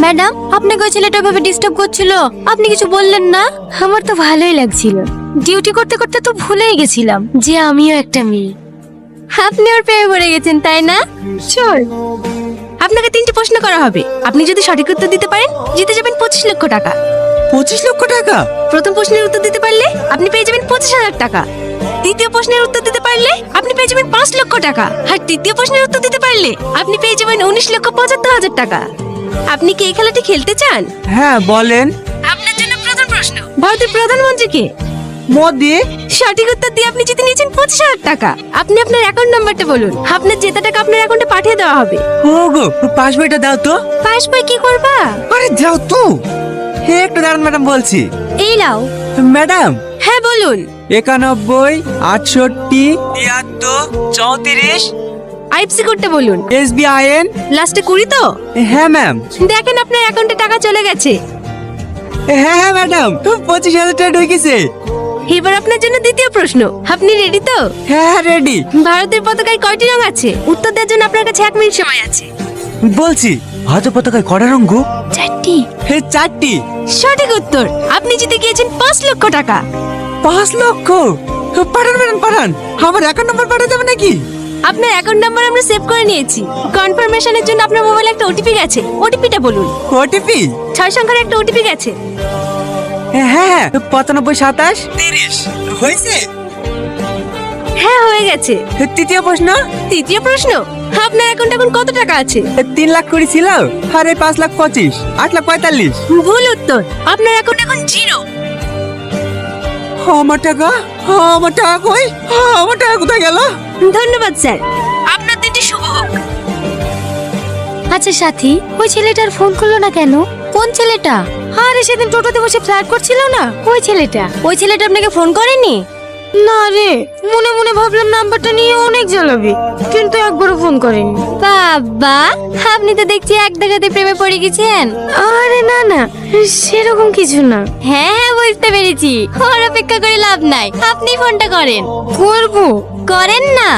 Madam, আপনাকে ওই ছেলেটা ভাবে ডিস্টার্ব করছিল, আপনি কিছু বললেন না? আমার তো ভালোই লাগছিল। ডিউটি করতে করতে তো ভুলেই গেছিলাম যে আমিও একটা মেয়ে। আপনি ওর প্রেমে পড়ে গেছেন, তাই না? চল, আপনাকে 3টি প্রশ্ন করা হবে। আপনি যদি সঠিক উত্তর দিতে পারেন জিতে যাবেন 25 লক্ষ টাকা। 25 লক্ষ টাকা? প্রথম প্রশ্নের উত্তর দিতে পারলে আপনি পেয়ে যাবেন 25,000 টাকা। দ্বিতীয় প্রশ্নের উত্তর দিতে পারলে আপনি পেয়ে যাবেন 5 লক্ষ টাকা। আর তৃতীয় প্রশ্নের উত্তর দিতে পারলে আপনি পেয়ে যাবেন 19,75,000 টাকা। আপনি কি এই খেলাটি খেলতে চান? হ্যাঁ বলেন। আপনার জন্য প্রথম প্রশ্ন, ভারতের প্রধানমন্ত্রী কে? মোদি। সঠিক উত্তর দিয়ে আপনি জিতে নিয়েছেন 25,000 টাকা। আপনি আপনার অ্যাকাউন্ট নাম্বারটা বলুন, আপনার জেতা টাকা আপনার অ্যাকাউন্টে পাঠিয়ে দেওয়া হবে। ওগো, পাসবইটা দাও তো। পাস বই কি করবা? আরে যাও তো। হে, একটু দাঁড়ান ম্যাডাম, বলছি। এই নাও। ম্যাডাম, হ্যাঁ বলুন। 91, 68, 73, 34। আইএফসি কোডটা বলুন। SBIN। লাস্টে 20 তো? হ্যাঁ ম্যাম। দেখেন আপনার অ্যাকাউন্টে টাকা চলে গেছে। হ্যাঁ হ্যাঁ ম্যাডাম, 25,000 টাকা ঢুকেছে। এবার আপনার জন্য দ্বিতীয় প্রশ্ন, আপনি রেডি তো? হ্যাঁ রেডি। ভারতের পতাকায় কয়টি রং আছে? উত্তর দেওয়ার জন্য আপনার কাছে 1 মিনিট সময় আছে। বলছি, ভারতের পতাকায় কটা রঙ? 4টি। হে, 4টি। সঠিক উত্তর। আপনি জিতে গিয়েছেন 5 লক্ষ টাকা। 5 লক্ষ? পাঠান ম্যাডাম, পাঠান। আমার অ্যাকাউন্ট নাম্বার পাঠাতে হবে নাকি? আপনার অ্যাকাউন্ট নাম্বার আমরা সেভ করে নিয়েছি। কনফার্মেশনের জন্য আপনার মোবাইলে একটা ওটিপি গেছে, ওটিপিটা বলুন। ওটিপি? 6 সংখ্যার একটা ওটিপি গেছে। হ্যাঁ হ্যাঁ, 95, 27, 30 হয়েছে। হ্যাঁ হয়ে গেছে। তৃতীয় প্রশ্ন। তৃতীয় প্রশ্ন, আপনার অ্যাকাউন্টে এখন কত টাকা আছে? 3 লাখ করে ছিল, আর এই 5,25,000, 8,45,000। ভুল উত্তর, আপনার অ্যাকাউন্ট এখন 0। আমার টাকা, আমার টাকা কই? আমার টাকা কোথায় গেল? ধন্যবাদ স্যার, আপনার দিনটি শুভ হোক। আচ্ছা সাথী, ওই ছেলেটার ফোন করলো না কেন? কোন ছেলেটা? আরে সেদিন টোটোতে বসে ফ্ল্যাট করছিল না, ওই ছেলেটা। ওই ছেলেটা আপনাকে ফোন করেনি? না রে, মনে মনে ভাবলাম নাম্বারটা নিয়ে অনেক জ্বালাবি, কিন্তু একবারও ফোন করেনি। বাবা, আপনি তো দেখছি এক দেখাতে প্রেমে পড়ে গেছেন। আরে না না, সেরকম কিছু না। হ্যাঁ হ্যাঁ, বুঝতে পেরেছি। ওর অপেক্ষা করে লাভ নাই, আপনি ফোনটা করেন। করবো? করেন না।